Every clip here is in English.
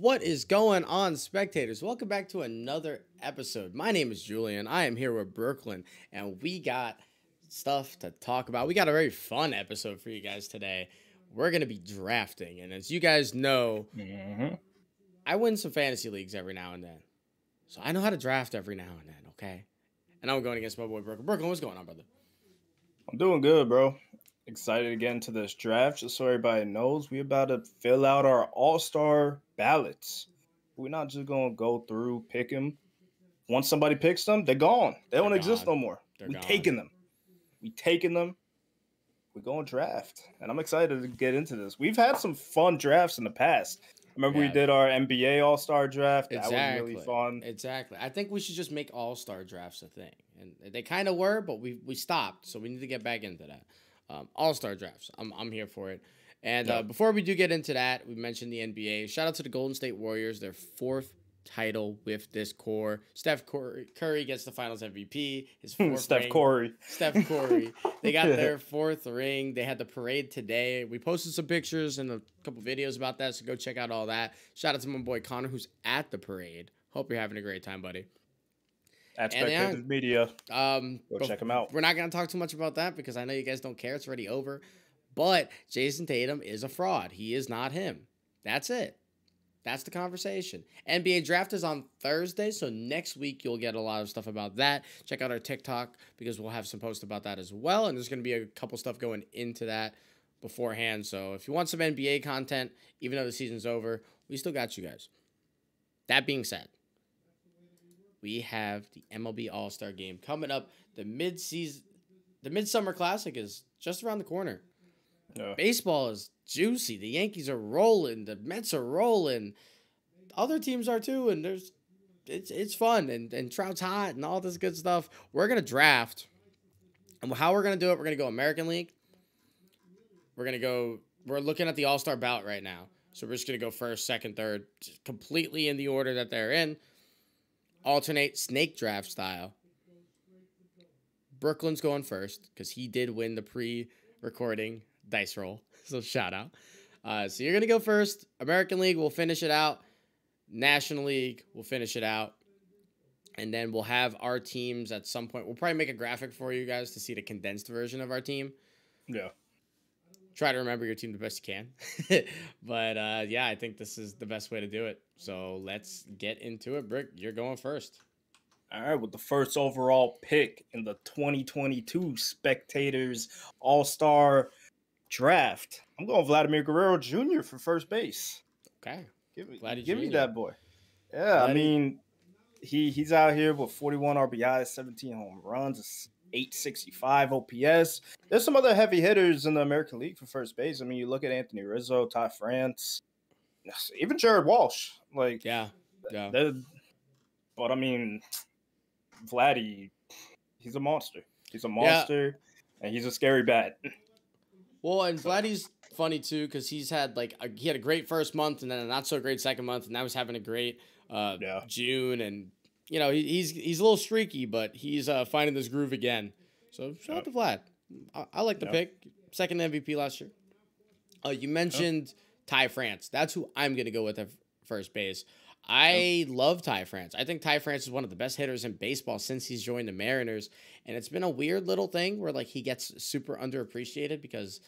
What is going on, spectators? Welcome back to another episode. My name is Julian. I am here with Brooklyn, and we got stuff to talk about. We got a very fun episode for you guys today. We're going to be drafting, and as you guys know, I win some fantasy leagues every now and then. So I know how to draft every now and then, okay? And I'm going against my boy Brooklyn. Brooklyn, what's going on, brother? I'm doing good, bro. Excited to get into this draft. Just so everybody knows, we about to fill out our all-star ballots. We're not just gonna go through, pick them. Once somebody picks them, they're gone. They don't exist no more. We taking them. We're going draft. And I'm excited to get into this. We've had some fun drafts in the past. Remember we did our NBA All-Star draft? That was really fun. Exactly. I think we should just make All-Star drafts a thing. And they kind of were, but we stopped, so we need to get back into that. All-Star drafts. I'm here for it. And before we do get into that, we mentioned the NBA. Shout out to the Golden State Warriors, their fourth title with this core. Steph Curry gets the Finals MVP. His fourth Steph Curry. They got their fourth ring. They had the parade today. We posted some pictures and a couple videos about that, so go check out all that. Shout out to my boy Connor, who's at the parade. Hope you're having a great time, buddy. At Spectators Media. Go check them out. We're not going to talk too much about that because I know you guys don't care. It's already over. But Jason Tatum is a fraud. He is not him. That's it. That's the conversation. NBA draft is on Thursday, so next week you'll get a lot of stuff about that. Check out our TikTok because we'll have some posts about that as well, and there's going to be a couple stuff going into that beforehand. So if you want some NBA content, even though the season's over, we still got you guys. That being said, we have the MLB All-Star Game coming up. The Midsummer Classic is just around the corner. Yeah. Baseball is juicy. The Yankees are rolling. The Mets are rolling. Other teams are too, and it's fun, and Trout's hot and all this good stuff. We're going to draft. And how we're going to do it, we're going to go American League. We're looking at the All-Star ballot right now. So we're just going to go first, second, third, just completely in the order that they're in. Alternate snake draft style. Brooklyn's going first because he did win the pre-recording dice roll. So shout out. So you're going to go first. American League, we'll finish it out. National League, we'll finish it out. And then we'll have our teams at some point. We'll probably make a graphic for you guys to see the condensed version of our team. Yeah. Try to remember your team the best you can. But, yeah, I think this is the best way to do it. So let's get into it. Brick, you're going first. All right, with the first overall pick in the 2022 Spectators All-Star Draft, I'm going Vladimir Guerrero Jr. for first base. Okay. Give me that boy. Yeah, I mean, he's out here with 41 RBIs, 17 home runs, 865 OPS. There's some other heavy hitters in the American League for first base. I mean, you look at Anthony Rizzo, Ty France, even Jared Walsh. Like, yeah. But I mean, Vladdy, he's a monster. He's a monster, and he's a scary bat. Well, and Vladdy's funny too because he had a great first month and then a not so great second month, and now he's having a great June, and you know he's a little streaky, but he's finding this groove again. So shout out to Vlad. I like the pick. Second MVP last year. You mentioned Ty France. That's who I'm gonna go with at first base. I love Ty France. I think Ty France is one of the best hitters in baseball since he's joined the Mariners. And it's been a weird little thing where he gets super underappreciated because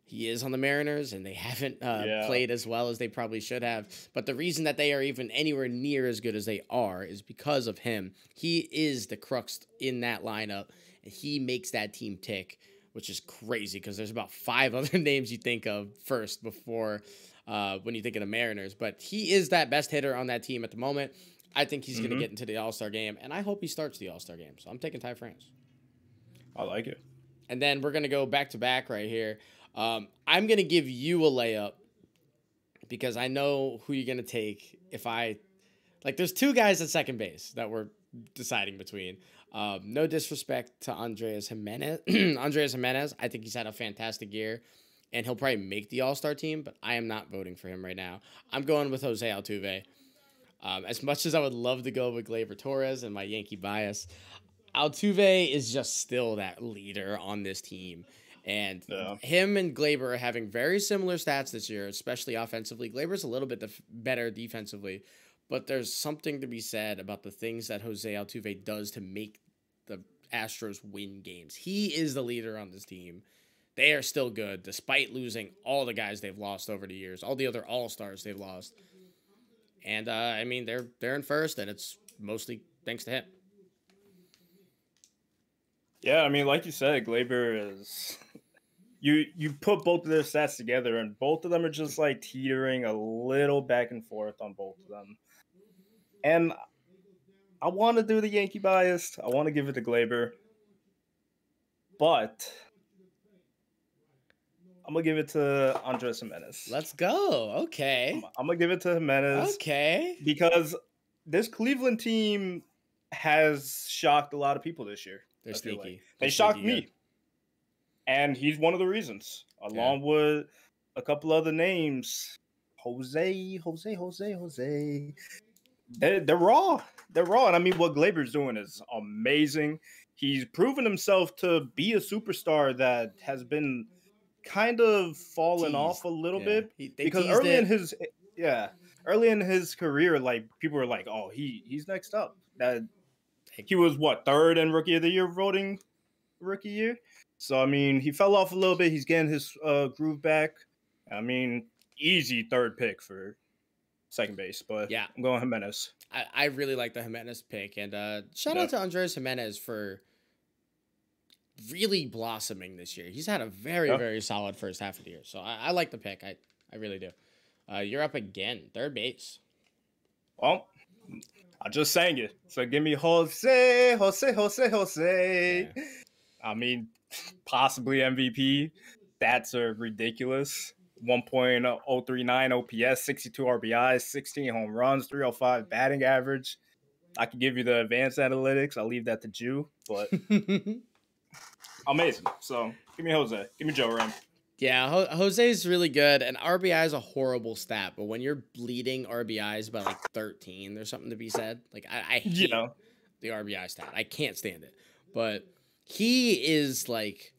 he is on the Mariners and they haven't played as well as they probably should have. But the reason that they are even anywhere near as good as they are is because of him. He is the crux in that lineup, and he makes that team tick, which is crazy because there's about 5 other names you think of first before when you think of the Mariners. But he is that best hitter on that team at the moment. I think he's going to get into the All-Star game, and I hope he starts the All-Star game. So I'm taking Ty France. I like it. And then we're going to go back-to-back right here. I'm going to give you a layup because I know who you're going to take if I... there's 2 guys at second base that we're deciding between. No disrespect to Andres Jimenez. Andres Jimenez, I think he's had a fantastic year, and he'll probably make the All-Star team, but I am not voting for him right now. I'm going with Jose Altuve. As much as I would love to go with Gleyber Torres and my Yankee bias, Altuve is just still that leader on this team. And him and Glaber are having very similar stats this year, especially offensively. Glaber's a little bit better defensively, but there's something to be said about the things that Jose Altuve does to make the Astros win games. He is the leader on this team. They are still good, despite losing all the guys they've lost over the years, all the other all-stars they've lost. And, I mean, they're in first, and it's mostly thanks to him. Yeah, I mean, like you said, Glaber is... You put both of their stats together, and both of them are just, like, teetering a little back and forth on both of them. And I want to do the Yankee bias. I want to give it to Glaber. But I'm going to give it to Andres Jimenez. Let's go. Okay. I'm going to give it to Jimenez. Okay. Because this Cleveland team has shocked a lot of people this year. They're sneaky. Like. They shocked me. And he's one of the reasons, along with a couple other names. Jose. They're raw. They're raw. And I mean, what Glaber's doing is amazing. He's proven himself to be a superstar that has been kind of fallen off a little bit. Because early in his career, like, people were like, oh, he's next up. That he was third in Rookie of the Year voting rookie year. So I mean, he fell off a little bit. He's getting his groove back. I mean, easy third pick for second base, but yeah, I'm going Jimenez. I really like the Jimenez pick, and shout out to Andres Jimenez for really blossoming this year. He's had a very solid first half of the year, so I like the pick. I really do. You're up again, third base. Well, I just sang it, so give me Jose. Yeah. I mean, possibly MVP. That's a ridiculous. 1.039 OPS, 62 RBIs, 16 home runs, 305 batting average. I could give you the advanced analytics. I'll leave that to Jew, but amazing. So give me Jose. Give me Joe Ram. Yeah, Jose's really good, and RBI is a horrible stat, but when you're bleeding RBIs by like 13, there's something to be said. Like, I hate the RBI stat. I can't stand it. But he is like,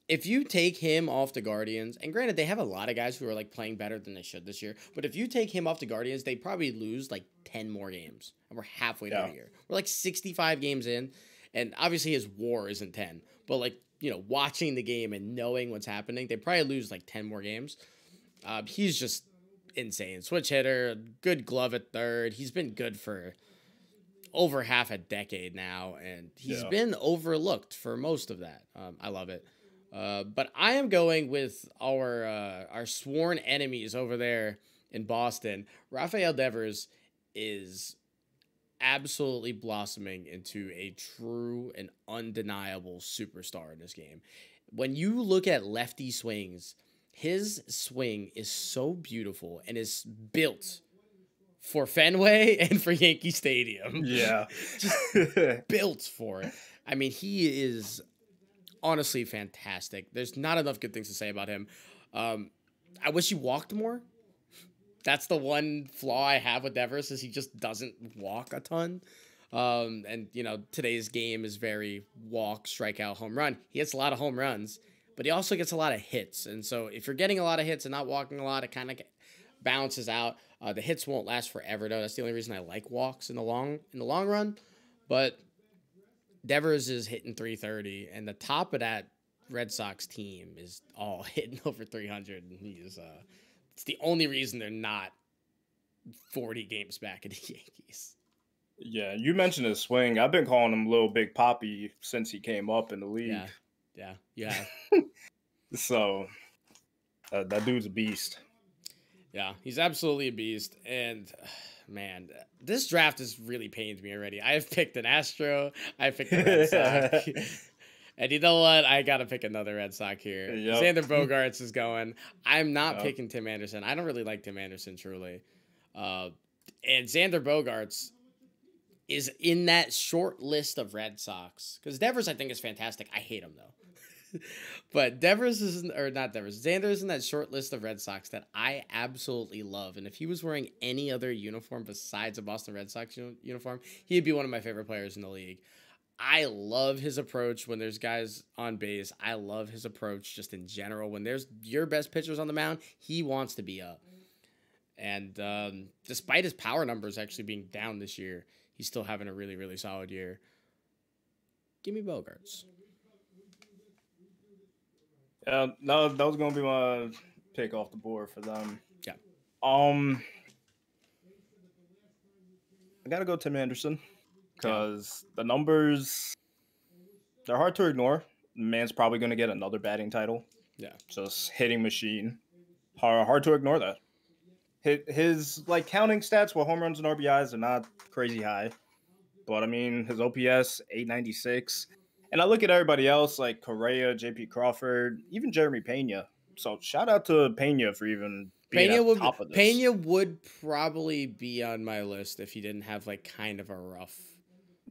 if you take him off the Guardians, and granted, they have a lot of guys who are like playing better than they should this year, but if you take him off the Guardians, they probably lose like 10 more games. And we're halfway through the year. We're like 65 games in, and obviously his WAR isn't 10, but like, you know, watching the game and knowing what's happening, they probably lose like 10 more games. He's just insane. Switch hitter, good glove at third. He's been good for over half a decade now, and he's been overlooked for most of that. I love it. But I am going with our sworn enemies over there in Boston. Rafael Devers is absolutely blossoming into a true and undeniable superstar in this game. When you look at lefty swings, his swing is so beautiful and is built for Fenway and for Yankee Stadium. Yeah. Just built for it. I mean, he is honestly fantastic. There's not enough good things to say about him. I wish he walked more. That's the one flaw I have with Devers, is he just doesn't walk a ton. And, you know, today's game is very walk, strikeout, home run. He gets a lot of home runs, but he also gets a lot of hits. And so if you're getting a lot of hits and not walking a lot, it kind of balances out. The hits won't last forever, though. That's the only reason I like walks in the long run. But Devers is hitting 330, and the top of that Red Sox team is all hitting over 300. And he is it's the only reason they're not 40 games back at the Yankees. Yeah, you mentioned his swing. I've been calling him Little Big Papi since he came up in the league. Yeah. So that dude's a beast. Yeah, he's absolutely a beast. And man, this draft has really pained me already. I have picked an Astro. I picked a Red Sox. And you know what? I got to pick another Red Sox here. Yep. Xander Bogaerts is going. I'm not picking Tim Anderson. I don't really like Tim Anderson, truly. And Xander Bogaerts is in that short list of Red Sox. Because Devers, I think, is fantastic. I hate him, though. But Xander is in that short list of Red Sox that I absolutely love. And if he was wearing any other uniform besides a Boston Red Sox uniform, he'd be one of my favorite players in the league. I love his approach when there's guys on base. I love his approach just in general. When there's your best pitchers on the mound, he wants to be up. And despite his power numbers actually being down this year, he's still having a really, really solid year. Give me Bogarts. No, that was going to be my pick off the board for them. Yeah. I got to go Tim Anderson because the numbers, they're hard to ignore. The man's probably going to get another batting title. Yeah. Just hitting machine. Hard to ignore that. His like counting stats with home runs and RBIs are not crazy high. But I mean, his OPS 896. And I look at everybody else like Correa, JP Crawford, even Jeremy Pena. So shout out to Pena for even being at the top of this. Pena would probably be on my list if he didn't have like kind of a rough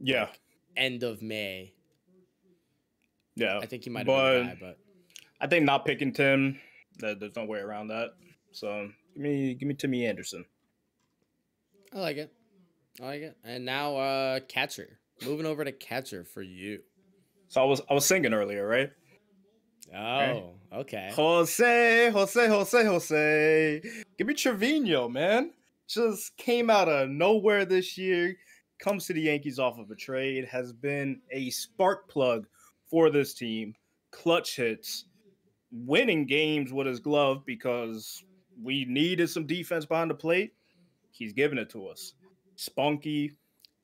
like, end of May. Yeah. I think he might have been the guy, but I think not picking Tim, there's no way around that. So give me Timmy Anderson. I like it. And now catcher. Moving over to catcher for you. So I was singing earlier, right? Oh, okay. Jose. Give me Trevino, man. Just came out of nowhere this year. Comes to the Yankees off of a trade. Has been a spark plug for this team. Clutch hits. Winning games with his glove because we needed some defense behind the plate. He's giving it to us. Spunky.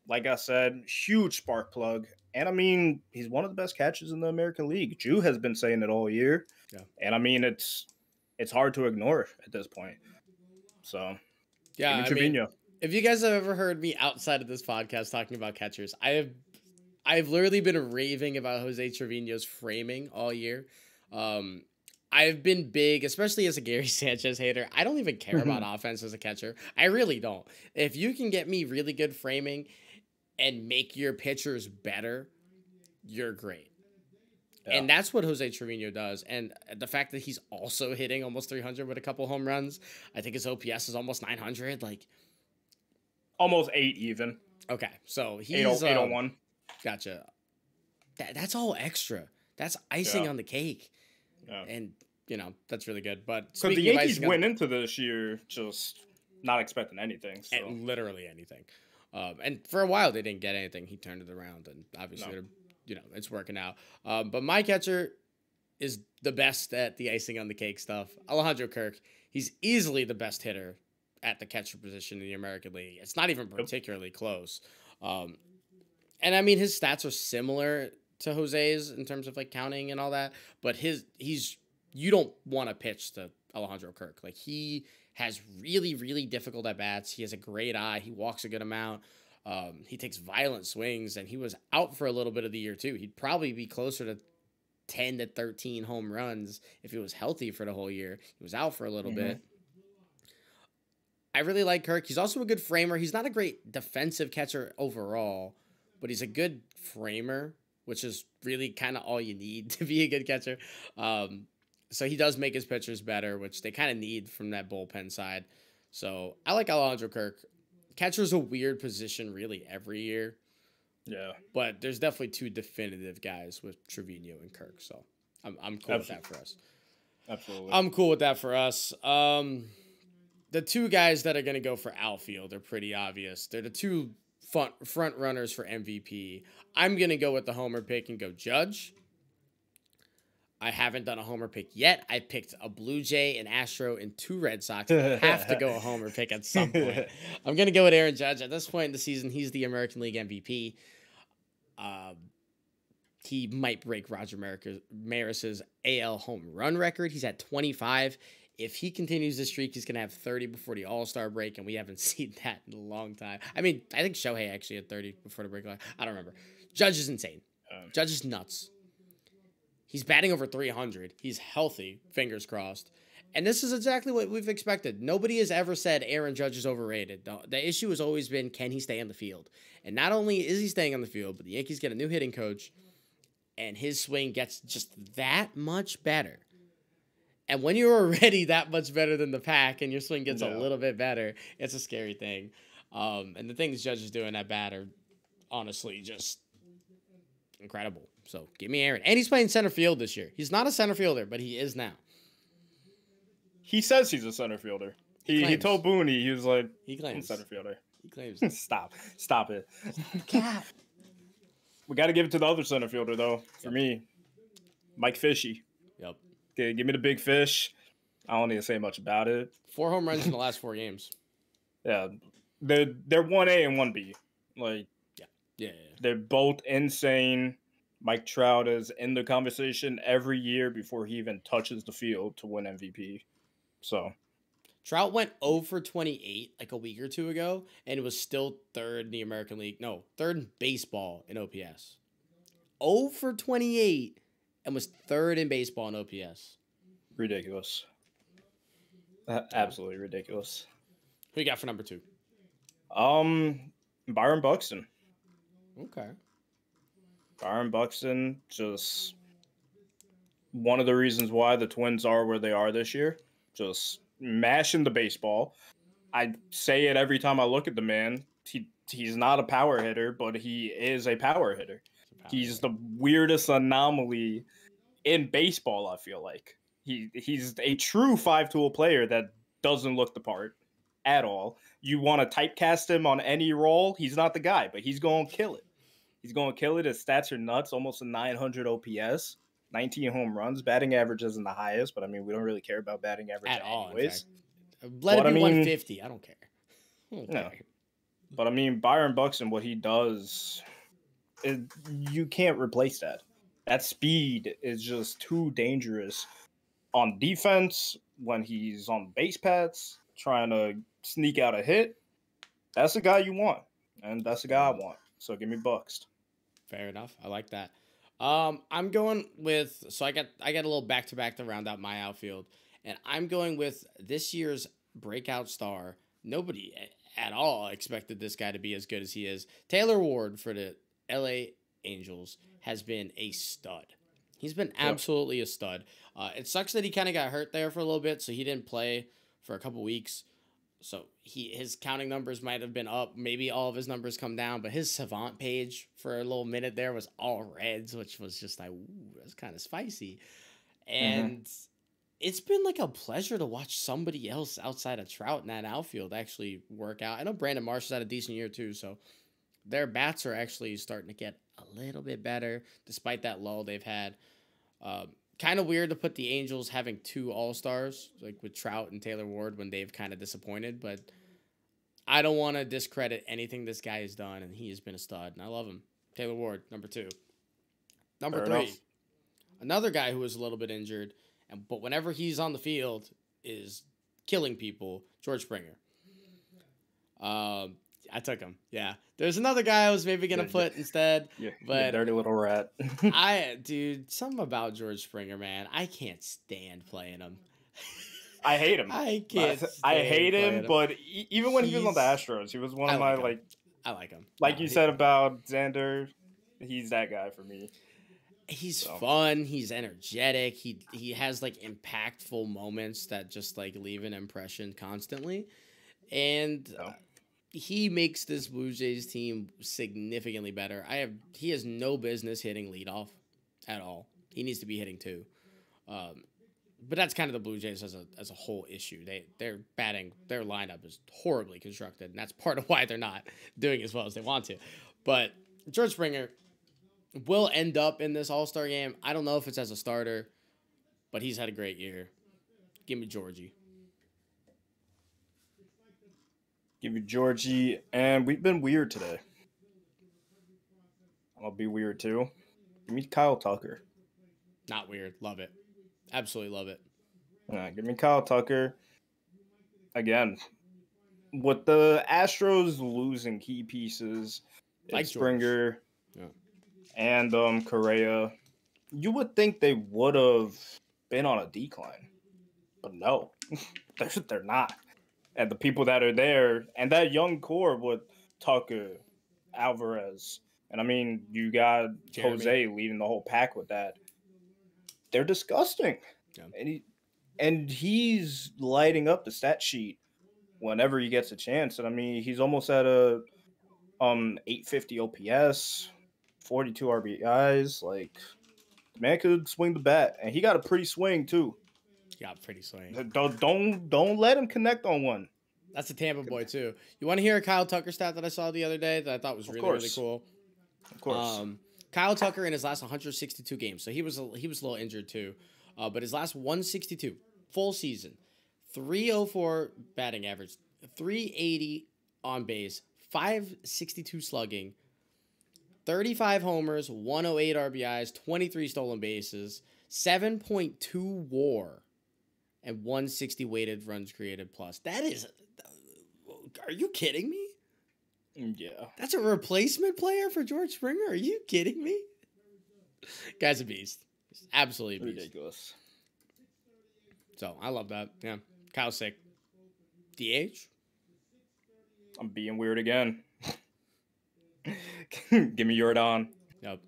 Like I said, huge spark plug. And, I mean, he's one of the best catchers in the American League. Jew has been saying it all year. Yeah. And, I mean, it's hard to ignore at this point. So, yeah, I mean, if you guys have ever heard me outside of this podcast talking about catchers, I've literally been raving about Jose Trevino's framing all year. I've been big, especially as a Gary Sanchez hater. I don't even care about offense as a catcher. I really don't. If you can get me really good framing and make your pitchers better, you're great. Yeah. And that's what Jose Trevino does. And the fact that he's also hitting almost 300 with a couple home runs, I think his OPS is almost 900. Like almost 8 even. Okay, so he's 801. Gotcha. That's all extra. That's icing on the cake. Yeah. And, you know, that's really good. But because the Yankees went into this year just not expecting anything. So. And literally anything. And for a while, they didn't get anything. He turned it around, and obviously, you know, it's working out. But my catcher is the best at the icing on the cake stuff. Alejandro Kirk. He's easily the best hitter at the catcher position in the American League. It's not even particularly close. And I mean, his stats are similar to Jose's in terms of like counting and all that, but you don't want to pitch to Alejandro Kirk. Like he has really, really difficult at bats. He has a great eye. He walks a good amount. He takes violent swings, and he was out for a little bit of the year too. He'd probably be closer to 10 to 13 home runs if he was healthy for the whole year. He was out for a little bit. I really like Kirk. He's also a good framer. He's not a great defensive catcher overall, but he's a good framer, which is really kind of all you need to be a good catcher. So he does make his pitchers better, which they kind of need from that bullpen side. So I like Alejandro Kirk. Catcher's a weird position really every year. Yeah. But there's definitely two definitive guys with Trevino and Kirk. So I'm cool with that for us. Absolutely. I'm cool with that for us. The two guys that are going to go for outfield are pretty obvious. They're the two front runners for MVP. I'm going to go with the homer pick and go Judge. I haven't done a homer pick yet. I picked a Blue Jay, an Astro, and 2 Red Sox. I have to go a homer pick at some point. I'm going to go with Aaron Judge. At this point in the season, he's the American League MVP. He might break Roger Maris's AL home run record. He's at 25. If he continues this streak, he's going to have 30 before the All-Star break, and we haven't seen that in a long time. I mean, I think Shohei actually had 30 before the break. I don't remember. Judge is insane. Judge is nuts. He's batting over 300. He's healthy, fingers crossed. And this is exactly what we've expected. Nobody has ever said Aaron Judge is overrated. The issue has always been, can he stay on the field? And not only is he staying on the field, but the Yankees get a new hitting coach, and his swing gets just that much better. And when you're already that much better than the pack and your swing gets a little bit better, it's a scary thing. And the things Judge is doing at bat are honestly just incredible. So give me Aaron. And he's playing center field this year. He's not a center fielder, but he is now. He says he's a center fielder. He told Booney, he was like, he claims. I'm a center fielder. He claims. Stop it. Cat. We got to give it to the other center fielder, though, for me. Mike Fishy. Yep. Okay, give me the big fish. I don't need to say much about it. 4 home runs in the last 4 games. Yeah. They're 1A and 1B. Like, yeah. They're both insane. Mike Trout is in the conversation every year before he even touches the field to win MVP. So Trout went 0 for 28 like a week or two ago, and it was still third in the American League. No, third in baseball in OPS. 0 for 28 and was third in baseball in OPS. Ridiculous. Absolutely ridiculous. Who you got for number 2? Byron Buxton. Okay. Byron Buxton, just one of the reasons why the Twins are where they are this year. Just mashing the baseball. I say it every time I look at the man. He's not a power hitter, but he is a power hitter. He's the weirdest anomaly in baseball, I feel like. He's a true 5-tool player that doesn't look the part at all. You want to typecast him on any role, he's not the guy, but he's going to kill it. He's going to kill it. His stats are nuts, almost a 900 OPS, 19 home runs. Batting average isn't the highest, but I mean, we don't really care about batting average at all. Anyways. Let it be 150. I don't care. No. But I mean, Byron Buxton, what he does, you can't replace that. That speed is just too dangerous on defense when he's on base paths, trying to sneak out a hit. That's the guy you want, and that's the guy I want. So give me Buxton. Fair enough. I like that. I'm going with, so I got a little back-to-back to round out my outfield, and I'm going with this year's breakout star. Nobody at all expected this guy to be as good as he is. Taylor Ward for the LA Angels has been a stud. He's been absolutely a stud. It sucks that he kind of got hurt there for a little bit, so he didn't play for a couple weeks. So his counting numbers might have been up. Maybe all of his numbers come down, but his Savant page for a little minute there was all reds, which was just like, ooh, that's kind of spicy. And it's been like a pleasure to watch somebody else outside of Trout in that outfield actually work out. I know Brandon Marshall's had a decent year too, so their bats are actually starting to get a little bit better despite that lull they've had. Kind of weird to put the Angels having 2 All-Stars, like with Trout and Taylor Ward, when they've kind of disappointed, but I don't want to discredit anything this guy has done, and he has been a stud, and I love him. Taylor Ward, number 2. Number 3, another guy who was a little bit injured, but whenever he's on the field is killing people, George Springer. I took him. Yeah. There's another guy I was maybe going to put instead. But dirty little rat. Dude, something about George Springer, man. I can't stand playing him. I hate him. I can't I hate him, but even when he was on the Astros, he was one of my, like... I like him. Like you said about Xander, he's that guy for me. He's fun. He's energetic. He has, like, impactful moments that just, like, leave an impression constantly. And... he makes this Blue Jays team significantly better. He has no business hitting leadoff at all. He needs to be hitting 2. But that's kind of the Blue Jays as a whole issue. Their lineup is horribly constructed, and that's part of why they're not doing as well as they want to. But George Springer will end up in this All-Star game. I don't know if it's as a starter, but he's had a great year. Give me Georgie. Give you Georgie, and we've been weird today. I'll be weird too. Give me Kyle Tucker. Not weird. Love it. Absolutely love it. Give me Kyle Tucker. Again, with the Astros losing key pieces, like Springer and Correa, you would think they would have been on a decline. But no, they're not. And the people that are there, and that young core with Tucker, Alvarez, and I mean, you got Jeremy. Jose leading the whole pack with that. They're disgusting. Yeah. And he's lighting up the stat sheet whenever he gets a chance. And I mean, he's almost at a 850 OPS, 42 RBIs. Like, the man could swing the bat, and he got a pretty swing too. He got pretty swing. Don't let him connect on one. That's a Tampa boy too. You want to hear a Kyle Tucker stat that I saw the other day that I thought was really cool? Of course. Kyle Tucker in his last 162 games, so he was a little injured too, but his last 162 full season, 304 batting average, 380 on base, 562 slugging, 35 homers, 108 RBIs, 23 stolen bases, 7.2 WAR, and 160 weighted runs created plus. That is, are you kidding me? Yeah. That's a replacement player for George Springer? Are you kidding me? Guy's a beast. Absolutely a beast. Ridiculous. So, I love that. Yeah. Kyle's sick. DH? I'm being weird again. Give me Jordan. Yep.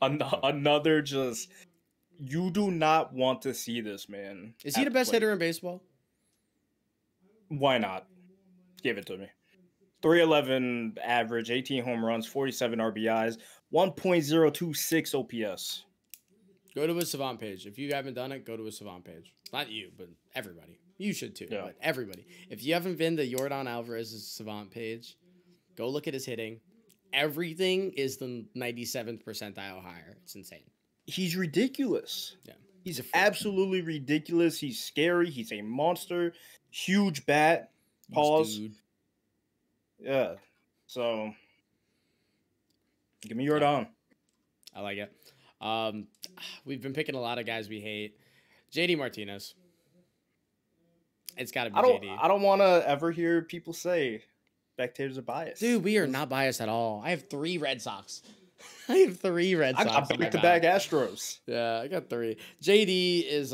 Another just... You do not want to see this, man. Is he the best hitter in baseball? Why not? Give it to me. 311 average, 18 home runs, 47 RBIs, 1.026 OPS. Go to his Savant page. If you haven't done it, go to his Savant page. Not you, but everybody. You should too, but everybody. If you haven't been to Jordan Alvarez's Savant page, go look at his hitting. Everything is the 97th percentile higher. It's insane. He's ridiculous. Yeah. He's absolutely ridiculous. He's scary. He's a monster. Huge bat. Pause. Yeah. So, give me Jordan. I like it. We've been picking a lot of guys we hate. JD Martinez. It's got to be JD. I don't want to ever hear people say spectators are biased. Dude, we are not biased at all. I have 3 Red Sox. I have 3 Red Sox. I got back-to-back Astros. Yeah, I got 3. JD is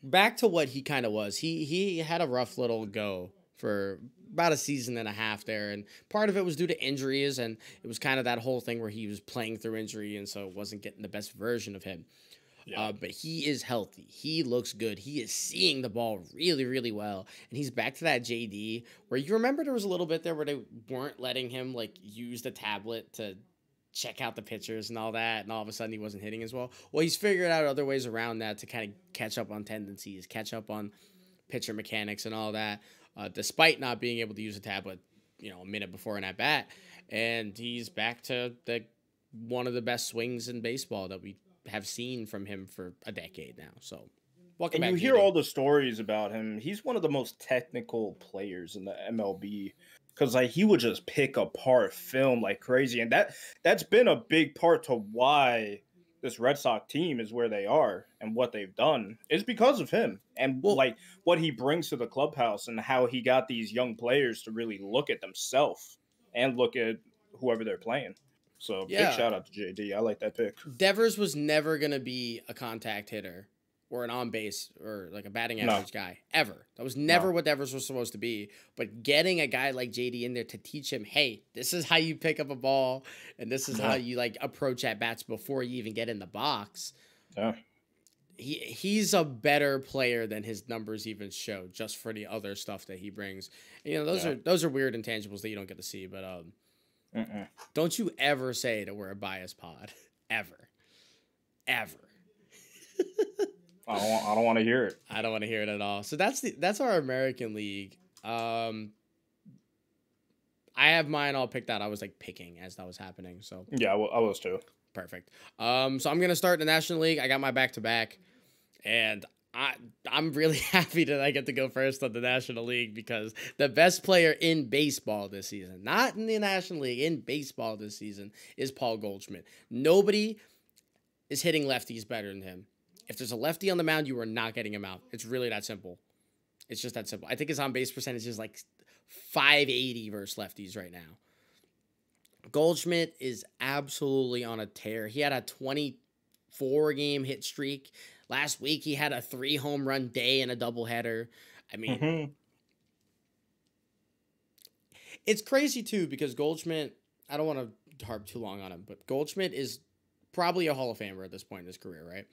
back to what he kind of was. He had a rough little go for about a season and a half there, and part of it was due to injuries, and it was kind of that whole thing where he was playing through injury, and so wasn't getting the best version of him. Yeah. But he is healthy. He looks good. He is seeing the ball really, really well. And he's back to that JD where you remember there was a little bit there where they weren't letting him like use the tablet to check out the pitchers and all that. And all of a sudden he wasn't hitting as well. Well, he's figured out other ways around that to kind of catch up on tendencies, catch up on pitcher mechanics and all that, despite not being able to use a tablet, a minute before an at bat. And he's back to one of the best swings in baseball that we have seen from him for a decade now. So welcome back. You hear all the stories about him. He's one of the most technical players in the MLB because he would just pick apart film like crazy. And that's been a big part to why this Red Sox team is where they are and what they've done. It's because of him and what he brings to the clubhouse and how he got these young players to really look at themselves and look at whoever they're playing. So, big shout out to JD. I like that pick. Devers was never going to be a contact hitter or an on-base or like a batting average guy, ever. That was never what Devers was supposed to be. But getting a guy like JD in there to teach him, hey, this is how you pick up a ball and this is how you approach at-bats before you even get in the box. Yeah. He's a better player than his numbers even show just for the other stuff that he brings. And, those are weird intangibles that you don't get to see, but don't you ever say that we're a biased pod. Ever. I don't want to hear it. I don't want to hear it at all. So that's our American League. I have mine all picked out. I was picking as that was happening. So yeah, I was too. Perfect. So I'm gonna start the National League. I got my back-to-back, and I'm really happy that I get to go first on the National League because the best player in baseball this season, not in the National League, in baseball this season, is Paul Goldschmidt. Nobody is hitting lefties better than him. If there's a lefty on the mound, you are not getting him out. It's really that simple. It's just that simple. I think his on-base percentage is 580 versus lefties right now. Goldschmidt is absolutely on a tear. He had a 24-game hit streak. Last week, he had a 3-home run day and a doubleheader. I mean, it's crazy, too, because Goldschmidt, I don't want to harp too long on him, but Goldschmidt is probably a Hall of Famer at this point in his career, right?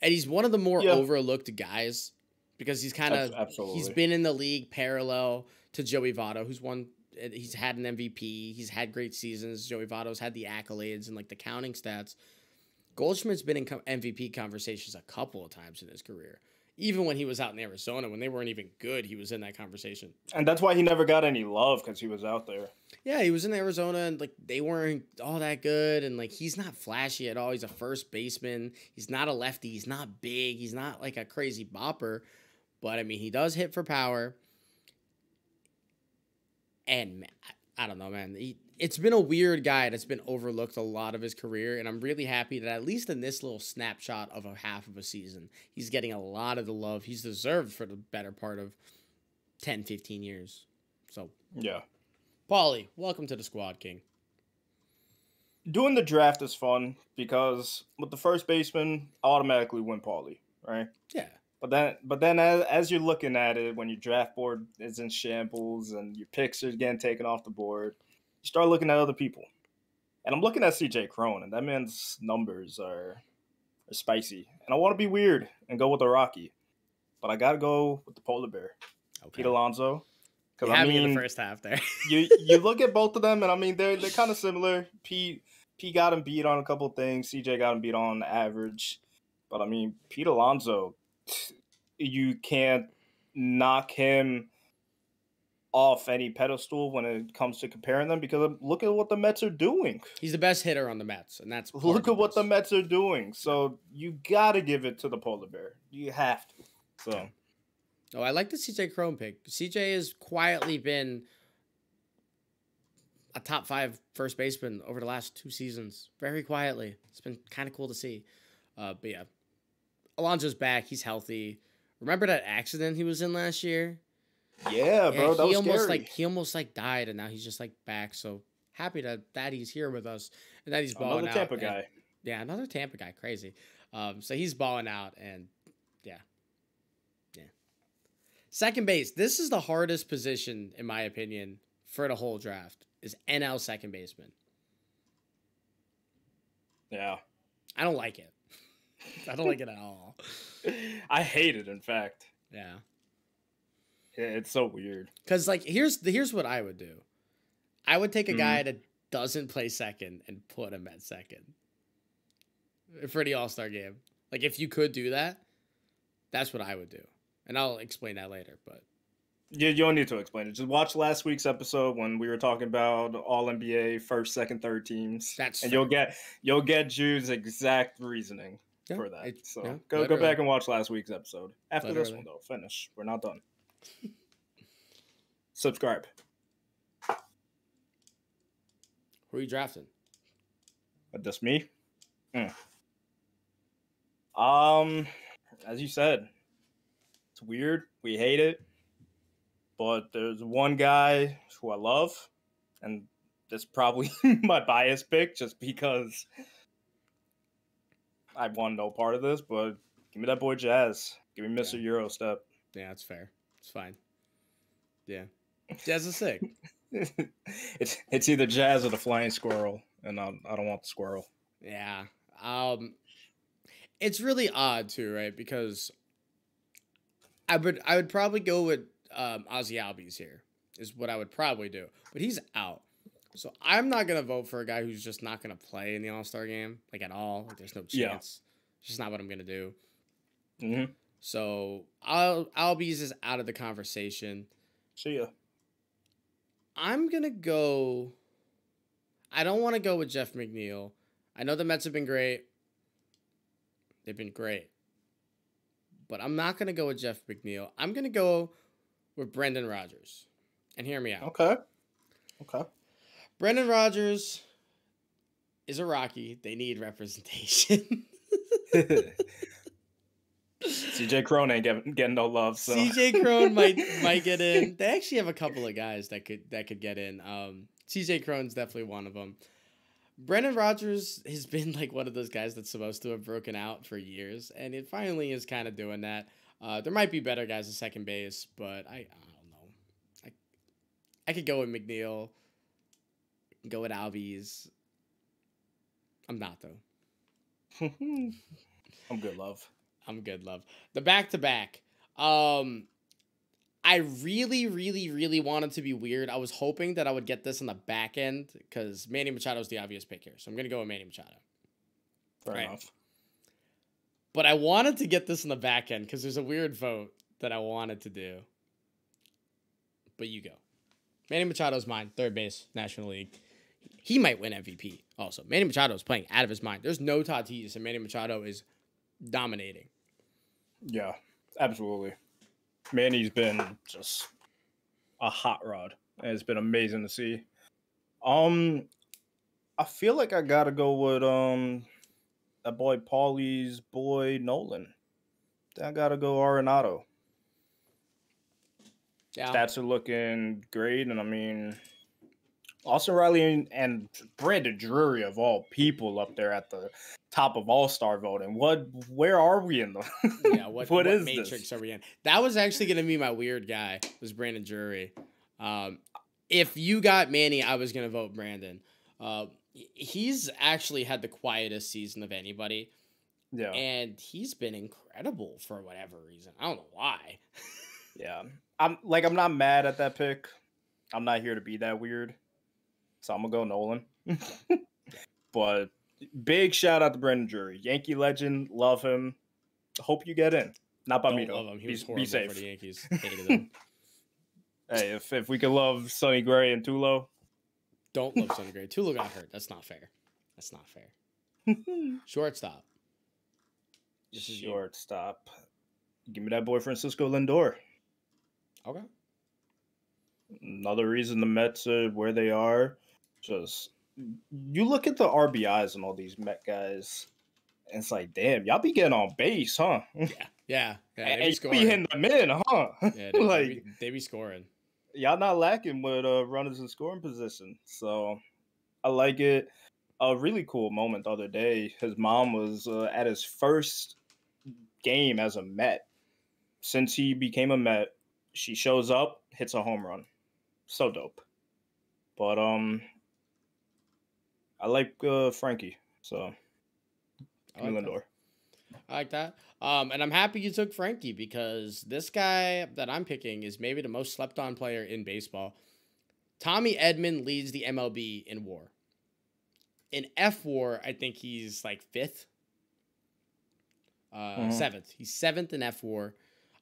And he's one of the more overlooked guys because he's kind of, he's been in the league parallel to Joey Votto, who's won He's had an MVP. He's had great seasons. Joey Votto's had the accolades and like the counting stats. Goldschmidt's been in MVP conversations a couple of times in his career. Even when he was out in Arizona, when they weren't even good, he was in that conversation. And that's why he never got any love, because he was out there. Yeah, he was in Arizona, and like they weren't all that good, and like he's not flashy at all. He's a first baseman. He's not a lefty. He's not big. He's not like a crazy bopper. But I mean, he does hit for power. And man, I don't know, man. It's been a weird guy that's been overlooked a lot of his career, and I'm really happy that at least in this little snapshot of a half of a season, he's getting a lot of the love he's deserved for the better part of 10, 15 years. So, yeah. Paulie, welcome to the squad, King. Doing the draft is fun because with the first baseman, I automatically win Paulie, right? Yeah. But then as you're looking at it, when your draft board is in shambles and your picks are getting taken off the board, you start looking at other people. And I'm looking at CJ Cron, and that man's numbers are spicy. And I want to be weird and go with the Rocky, but I got to go with the polar bear, Pete Alonso. Because I mean, in the first half there. you look at both of them, and I mean they're kind of similar. Pete got him beat on a couple of things. CJ got him beat on average, but I mean Pete Alonso, you can't knock him off any pedestal when it comes to comparing them, because look at what the Mets are doing. He's the best hitter on the Mets, and that's look at what the Mets are doing. So you gotta give it to the polar bear. You have to. So. Oh, I like the CJ Cron pick. CJ has quietly been a top 5 first baseman over the last 2 seasons. Very quietly. It's been kind of cool to see. But yeah, Alonso's back. He's healthy. Remember that accident he was in last year? Yeah, bro. That was scary. He almost died, and now he's just back. So happy that he's here with us and that he's balling another Tampa guy. Yeah, another Tampa guy. Crazy. So he's balling out, and yeah. Second base. This is the hardest position, in my opinion, for the whole draft, is NL second baseman. Yeah. I don't like it. I don't like it at all. I hate it, in fact. Yeah. It's so weird. Because, here's what I would do. I would take a guy that doesn't play second and put him at second for the All-Star game. If you could do that, that's what I would do. And I'll explain that later, but you don't need to explain it. Just watch last week's episode when we were talking about All NBA first, second, third teams. You'll get Jude's exact reasoning for that. Go back and watch last week's episode. After this one, though, finish. We're not done. Subscribe. Who are you drafting? That's me. As you said. It's weird. We hate it. But there's one guy who I love, and that's probably my bias pick just because I want no part of this, but give me that boy Jazz. Give me Mr. Eurostep. Yeah, that's fair. It's fine. Yeah. Jazz is sick. It's either Jazz or the flying squirrel, and I don't want the squirrel. Yeah. It's really odd too, right? Because I would probably go with Ozzy Albies here, is what I would probably do. But he's out. So I'm not going to vote for a guy who's just not going to play in the All-Star game, at all. There's no chance. Yeah. It's just not what I'm going to do. Mm-hmm. So Albies is out of the conversation. See ya. I'm going to go... I don't want to go with Jeff McNeil. I know the Mets have been great. They've been great. But I'm not going to go with Jeff McNeil. I'm going to go with Brendan Rodgers. And hear me out. Okay. Brendan Rodgers is a Rocky. They need representation. CJ Cron ain't getting no love. So. CJ Cron might get in. They actually have a couple of guys that could get in. CJ Cron's definitely one of them. Brendan Rodgers has been one of those guys that's supposed to have broken out for years, and it finally is kind of doing that. There might be better guys at second base, but I don't know. I could go with McNeil. Go with Albies. I'm not, though. I'm good, love. The back-to-back. I I really, really, really wanted to be weird. I was hoping that I would get this on the back end because Manny Machado is the obvious pick here. So I'm going to go with Manny Machado. Fair enough. But I wanted to get this in the back end because there's a weird vote that I wanted to do. But you go. Manny Machado's mine. Third base, National League. He might win MVP also. Manny Machado is playing out of his mind. There's no Tatis, and Manny Machado is dominating. Yeah, absolutely. Manny's been just a hot rod. And it's been amazing to see. I feel like I gotta go with that boy Paulie's boy Nolan. I gotta go Arenado. Yeah. Stats are looking great, and I mean, Austin Riley and Brandon Drury of all people up there at the top of All-Star voting. Where are we in the? Yeah, what is matrix this? Are we in? That was actually gonna be my weird guy. Was Brandon Drury. If you got Manny, I was gonna vote Brandon. He's actually had the quietest season of anybody. Yeah. And he's been incredible for whatever reason. I don't know why. Yeah. I'm not mad at that pick. I'm not here to be that weird. So I'm gonna go Nolan. But big shout out to Brandon Drury. Yankee legend. Love him. Hope you get in. Not by me though. Love him. He was horrible be safe. For the Yankees. Hated him. Hey, if we could love Sonny Gray and Tulo. Don't love Sonny Gray. Tulo got hurt. That's not fair. That's not fair. Shortstop. Shortstop. Give me that boy Francisco Lindor. Okay. Another reason the Mets are where they are. Just you look at the RBIs and all these Met guys, and it's like, damn, y'all be getting on base, huh? Yeah. And you be hitting them in, huh? Yeah, they be scoring. Y'all not lacking with runners in scoring position, so I like it. A really cool moment the other day. His mom was at his first game as a Met. Since he became a Met, she shows up, hits a home run. So dope. But I like Frankie, so Lindor. I like that. And I'm happy you took Frankie because this guy that I'm picking is maybe the most slept on player in baseball. Tommy Edman leads the MLB in WAR. In F-WAR, I think he's like 5th. 7th. He's 7th in F-WAR.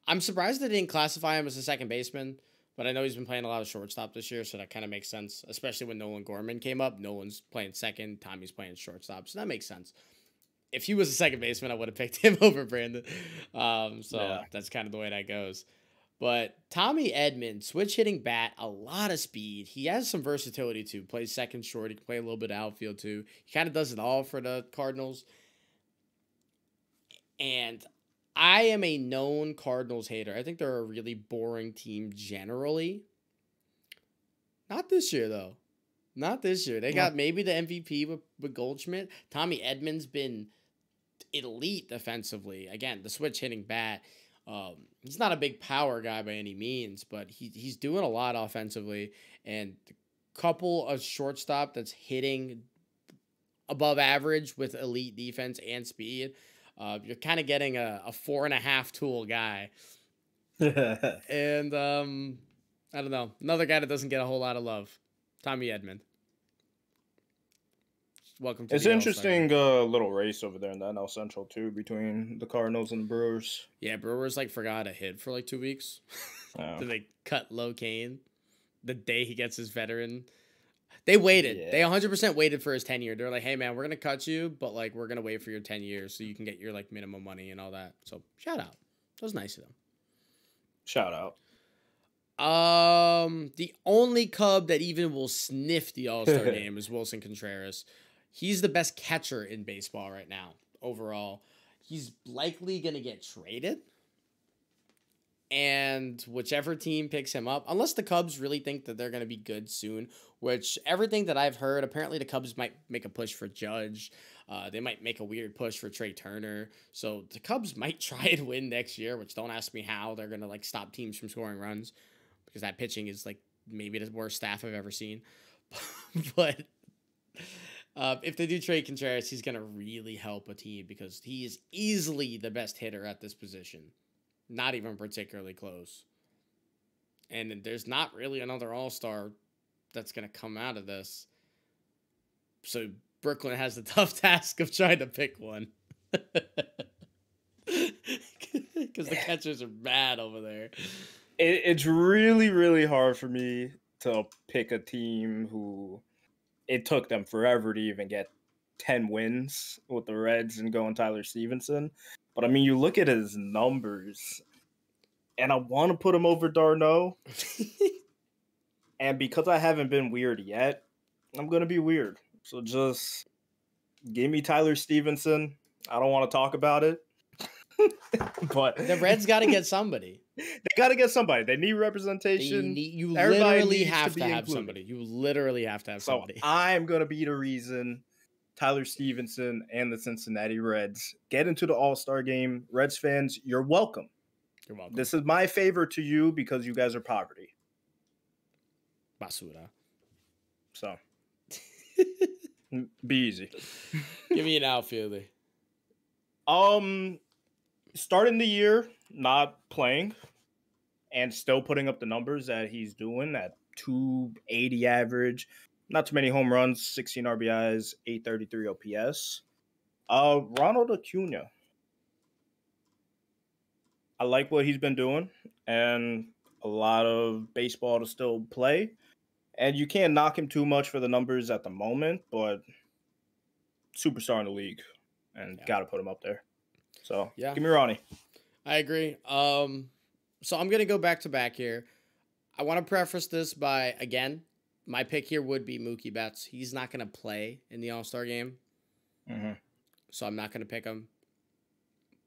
I'm surprised they didn't classify him as a second baseman, but I know he's been playing a lot of shortstop this year, so that kind of makes sense, especially when Nolan Gorman came up. Nolan's playing second, Tommy's playing shortstop, so that makes sense. If he was a second baseman, I would have picked him over Brandon. That's kind of the way that goes. But Tommy Edman, switch hitting bat, a lot of speed. He has some versatility too. Plays second short. He can play a little bit of outfield too. He kind of does it all for the Cardinals. And I am a known Cardinals hater. I think they're a really boring team generally. Not this year, though. Not this year. They got maybe the MVP with Goldschmidt. Tommy Edman's been elite defensively. Again, the switch hitting bat. He's not a big power guy by any means, but he's doing a lot offensively. And a couple of shortstop that's hitting above average with elite defense and speed. You're kind of getting a 4.5 tool guy. And I don't know. Another guy that doesn't get a whole lot of love. Tommy Edman. Welcome to it's an interesting little race over there in the NL Central too, between the Cardinals and the Brewers. Yeah, Brewers forgot a hit for 2 weeks. Oh. Did they cut Locane the day he gets his veteran? They waited. Yeah. They 100% waited for his 10 year. They're like, hey man, we're gonna cut you, but we're gonna wait for your 10 years so you can get your minimum money and all that. So shout out. That was nice of them. Shout out. The only Cub that even will sniff the All-Star game is Wilson Contreras. He's the best catcher in baseball right now, overall. He's likely going to get traded. And whichever team picks him up, unless the Cubs really think that they're going to be good soon, which everything that I've heard, apparently the Cubs might make a push for Judge. They might make a weird push for Trey Turner. So the Cubs might try and win next year, which don't ask me how. They're going to stop teams from scoring runs because that pitching is maybe the worst staff I've ever seen. But if they do trade Contreras, he's going to really help a team because he is easily the best hitter at this position. Not even particularly close. And there's not really another all-star that's going to come out of this. So Brooklyn has the tough task of trying to pick one. Because the catchers are bad over there. It's really, really hard for me to pick a team who it took them forever to even get 10 wins with the Reds and going Tyler Stevenson. But I mean, you look at his numbers, and I want to put him over d'Arnaud. And because I haven't been weird yet, I'm going to be weird. So just give me Tyler Stevenson. I don't want to talk about it. But the Reds got to get somebody. They got to get somebody. They need representation. You literally have to have somebody. You literally have to have somebody. So I'm going to be the reason Tyler Stevenson and the Cincinnati Reds get into the All-Star game. Reds fans, you're welcome. You're welcome. This is my favor to you because you guys are poverty. Basura. So, be easy. Give me an outfielder. Starting the year, not playing, and still putting up the numbers that he's doing at 280 average. Not too many home runs, 16 RBIs, 833 OPS. Ronald Acuna. I like what he's been doing, and a lot of baseball to still play. And you can't knock him too much for the numbers at the moment, but superstar in the league, and got to put him up there. So, give me Ronnie. I agree. So I'm going to go back-to-back here. I want to preface this by, again, my pick here would be Mookie Betts. He's not going to play in the All-Star game, so I'm not going to pick him.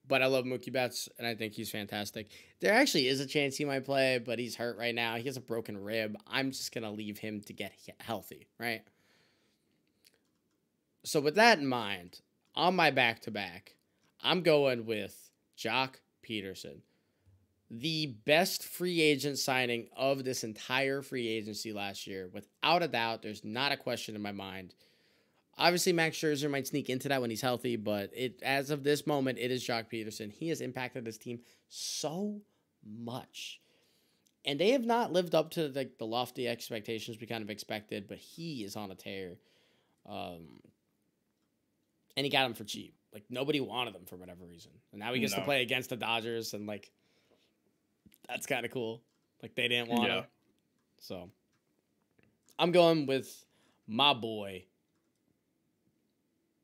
But I love Mookie Betts, and I think he's fantastic. There actually is a chance he might play, but he's hurt right now. He has a broken rib. I'm just going to leave him to get healthy, right? So with that in mind, on my back-to-back, I'm going with Jock Peterson. The best free agent signing of this entire free agency last year. Without a doubt, there's not a question in my mind. Obviously, Max Scherzer might sneak into that when he's healthy, but as of this moment, it is Jock Peterson. He has impacted this team so much. And they have not lived up to the lofty expectations we kind of expected, but he is on a tear. And he got him for cheap. Like, nobody wanted him for whatever reason. And now he gets to play against the Dodgers, and, like, that's kind of cool. Like, they didn't want him. So, I'm going with my boy,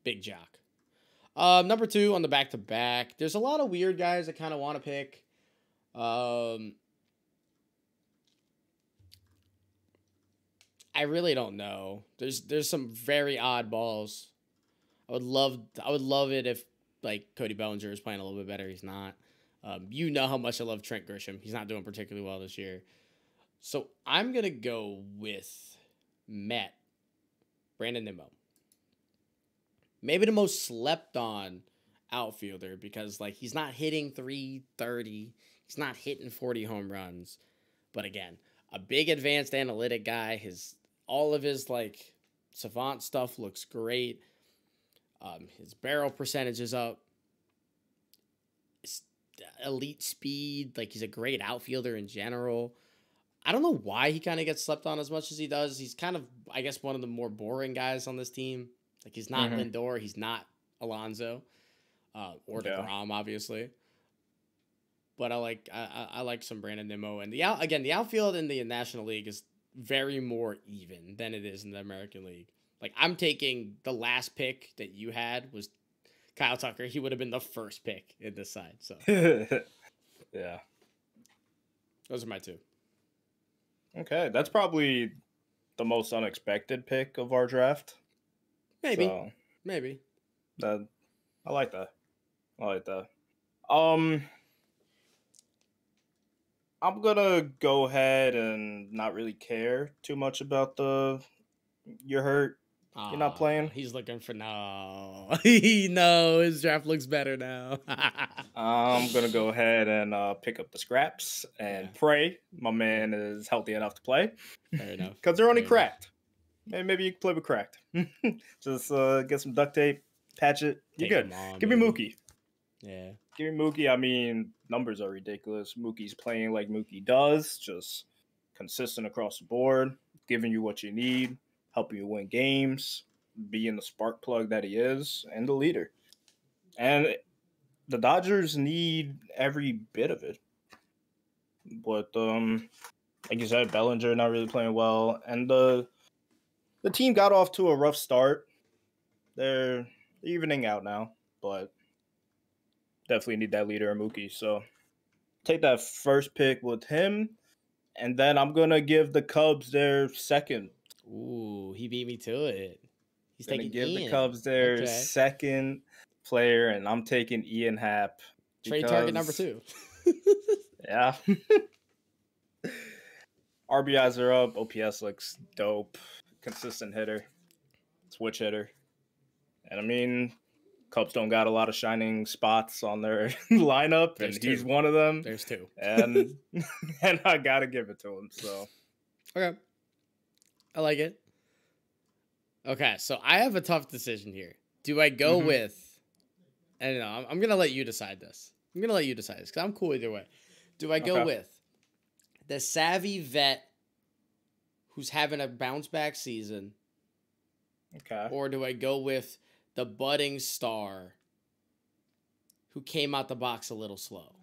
Big Jock. Number 2 on the back-to-back. There's a lot of weird guys I kind of want to pick. I really don't know. There's some very odd balls. I would love it if, like, Cody Bellinger is playing a little bit better. He's not. You know how much I love Trent Grisham. He's not doing particularly well this year. So I'm going to go with Brandon Nimmo. Maybe the most slept on outfielder because, like, he's not hitting 330. He's not hitting 40 home runs. But again, a big advanced analytic guy. All of his, like, savant stuff looks great. His barrel percentage is up. His elite speed. Like, he's a great outfielder in general. I don't know why he kind of gets slept on as much as he does. He's kind of, I guess, one of the more boring guys on this team. Like, he's not Lindor. He's not Alonso. Or DeGrom, obviously. But I like some Brandon Nimmo. And the outfield in the National League is very more even than it is in the American League. Like, I'm taking the last pick that you had was Kyle Tucker. He would have been the first pick in this side. So, yeah. Those are my 2. Okay. That's probably the most unexpected pick of our draft. Maybe. So, Maybe. I like that. I'm going to go ahead and not really care too much about you're hurt. You're not playing. He's looking for no. His draft looks better now. I'm gonna go ahead and pick up the scraps and pray my man is healthy enough to play. Fair enough. Because they're only cracked. Maybe you can play with cracked. Just get some duct tape, patch it. You're good. Give me Mookie. Yeah. Give me Mookie. I mean, numbers are ridiculous. Mookie's playing like Mookie does. Just consistent across the board, giving you what you need, helping you win games, being the spark plug that he is, and the leader. And the Dodgers need every bit of it. But like you said, Bellinger not really playing well, and the team got off to a rough start. They're evening out now, but definitely need that leader, Mookie. So take that first pick with him, and then I'm gonna give the Cubs their second. Ooh, he beat me to it. He's Gonna taking give Ian. the Cubs their second player, and I'm taking Ian Happ. Trade target number 2. Yeah. RBIs are up. OPS looks dope. Consistent hitter. Switch hitter. And I mean, Cubs don't got a lot of shining spots on their lineup, and he's one of them. There's 2. And I gotta give it to him. So okay. I like it. Okay, so I have a tough decision here. Do I go with, I don't know, I'm going to let you decide this. I'm going to let you decide this because I'm cool either way. Do I go with the savvy vet who's having a bounce back season? Okay. Or do I go with the budding star who came out the box a little slow?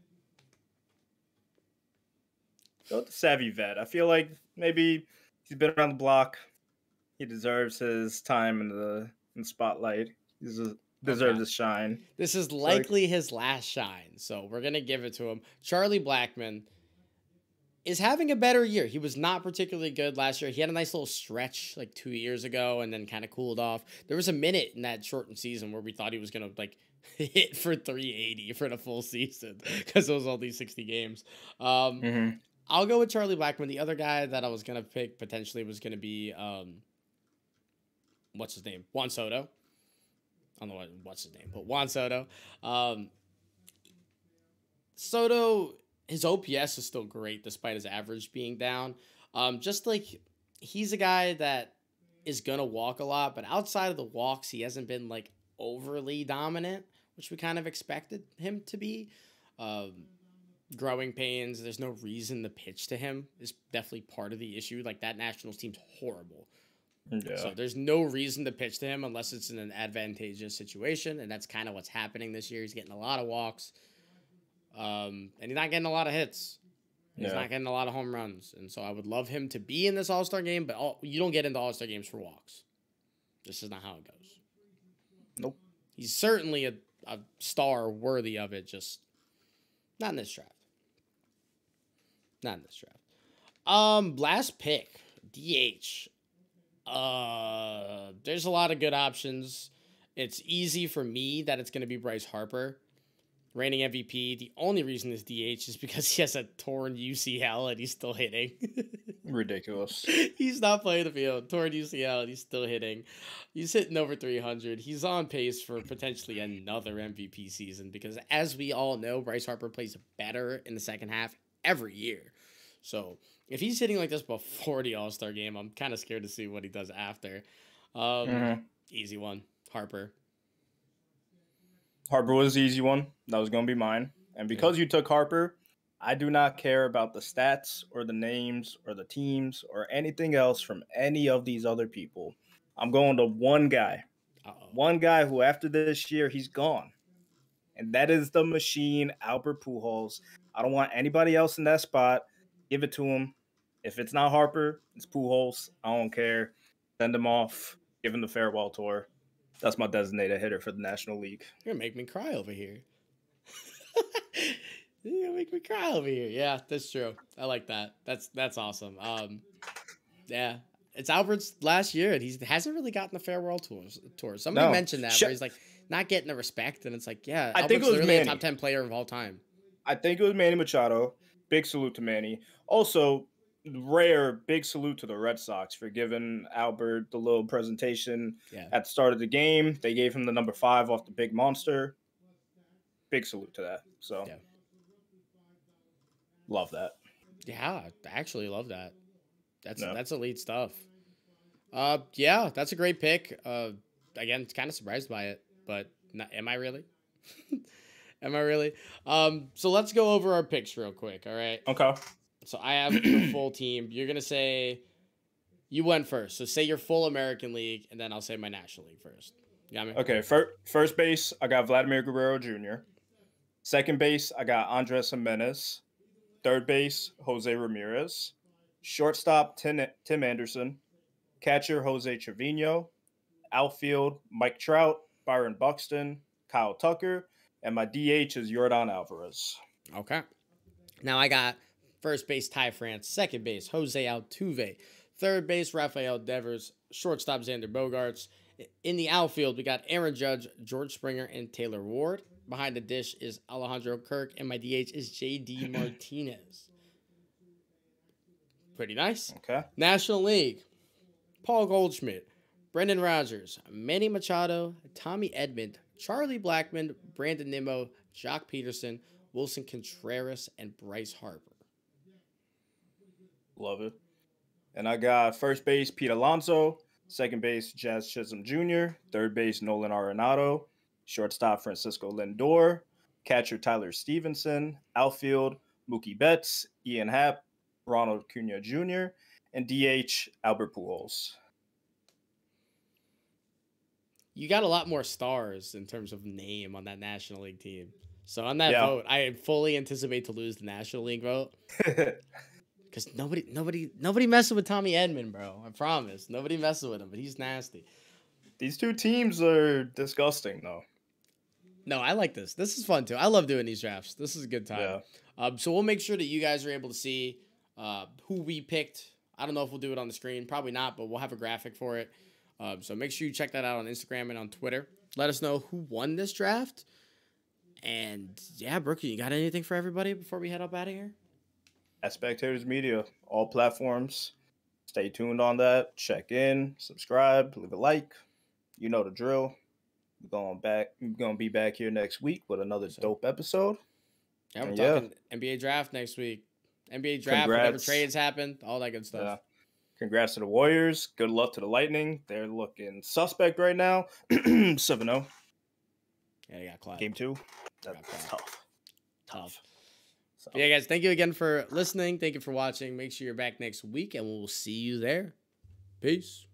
Go with the savvy vet. I feel like maybe he's been around the block. He deserves his time in the spotlight. He deserves his shine. This is likely his last shine, so we're going to give it to him. Charlie Blackmon is having a better year. He was not particularly good last year. He had a nice little stretch like 2 years ago and then kind of cooled off. There was a minute in that shortened season where we thought he was going to like hit for 380 for the full season because it was all these 60 games. I'll go with Charlie Blackmon. The other guy that I was going to pick potentially was going to be... what's his name? Juan Soto. I don't know what's his name, but Juan Soto. Soto, his OPS is still great despite his average being down. Just like he's a guy that is going to walk a lot, but outside of the walks, he hasn't been like overly dominant, which we kind of expected him to be. Growing pains, there's no reason to pitch to him is definitely part of the issue. Like that Nationals team's horrible. Yeah. So there's no reason to pitch to him unless it's in an advantageous situation, and that's kind of what's happening this year. He's getting a lot of walks, and he's not getting a lot of hits. He's not getting a lot of home runs, and so I would love him to be in this All-Star game, but you don't get into All-Star games for walks. This is not how it goes. Nope. He's certainly a star worthy of it, just not in this draft. Not in this draft. Last pick, DH. There's a lot of good options. It's easy for me that it's going to be Bryce Harper, reigning MVP. The only reason is DH is because he has a torn UCL and he's still hitting. Ridiculous. He's not playing the field. Torn UCL and he's still hitting. He's hitting over 300. He's on pace for potentially another MVP season because, as we all know, Bryce Harper plays better in the second half every year. So if he's hitting like this before the All-Star game, I'm kind of scared to see what he does after. Easy one. Harper. Harper was the easy one. That was going to be mine. And because you took Harper, I do not care about the stats or the names or the teams or anything else from any of these other people. I'm going to one guy. One guy who after this year, he's gone. And that is the machine, Albert Pujols. I don't want anybody else in that spot. Give it to him. If it's not Harper, it's Pujols. I don't care. Send him off. Give him the farewell tour. That's my designated hitter for the National League. You're going to make me cry over here. You're going to make me cry over here. Yeah, that's true. I like that. That's awesome. Yeah. It's Albert's last year, and he hasn't really gotten the farewell tour. Somebody mentioned that, where he's like not getting the respect, and it's like, yeah, I think Albert's literally a top 10 player of all time. I think it was Manny Machado. Big salute to Manny. Also, rare big salute to the Red Sox for giving Albert the little presentation at the start of the game. They gave him the number 5 off the big monster. Big salute to that. So, love that. Yeah, I actually love that. That's elite stuff. Yeah, that's a great pick. Again, kind of surprised by it, but am I really? Am I really? So let's go over our picks real quick. All right. Okay. So I have your full team. You're gonna say you went first. So say your full American League, and then I'll say my National League first. You got me? Okay, first base, I got Vladimir Guerrero Jr. Second base, I got Andres Jimenez. Third base, Jose Ramirez. Shortstop, Tim Anderson. Catcher, Jose Trevino. Outfield, Mike Trout, Byron Buxton, Kyle Tucker. And my DH is Yordan Alvarez. Okay. Now I got first base, Ty France. Second base, Jose Altuve. Third base, Rafael Devers. Shortstop, Xander Bogaerts. In the outfield, we got Aaron Judge, George Springer, and Taylor Ward. Behind the dish is Alejandro Kirk, and my DH is J.D. Martinez. Pretty nice. Okay. National League, Paul Goldschmidt, Brendan Rodgers, Manny Machado, Tommy Edman, Charlie Blackmon, Brandon Nimmo, Jock Peterson, Wilson Contreras, and Bryce Harper. Love it. And I got first base, Pete Alonso. Second base, Jazz Chisholm Jr. Third base, Nolan Arenado. Shortstop, Francisco Lindor. Catcher, Tyler Stevenson. Outfield, Mookie Betts, Ian Happ, Ronald Acuna Jr. And DH, Albert Pujols. You got a lot more stars in terms of name on that National League team. So on that vote, I fully anticipate to lose the National League vote. Because nobody messing with Tommy Edman, bro. I promise. Nobody messing with him, but he's nasty. These two teams are disgusting, though. No, I like this. This is fun, too. I love doing these drafts. This is a good time. Yeah. So we'll make sure that you guys are able to see who we picked. I don't know if we'll do it on the screen. Probably not, but we'll have a graphic for it. So make sure you check that out on Instagram and on Twitter. Let us know who won this draft. And, yeah, Brookie, you got anything for everybody before we head up out of here? At Spectators Media, all platforms. Stay tuned on that. Check in, subscribe, leave a like. You know the drill. We're gonna be back here next week with another dope episode. Yeah, we're talking NBA draft next week. NBA draft, whatever trades happen, all that good stuff. Yeah. Congrats to the Warriors. Good luck to the Lightning. They're looking suspect right now. 7-0. Yeah, they got clapped. Game 2. That's tough. So. Yeah, guys, thank you again for listening. Thank you for watching. Make sure you're back next week, and we'll see you there. Peace.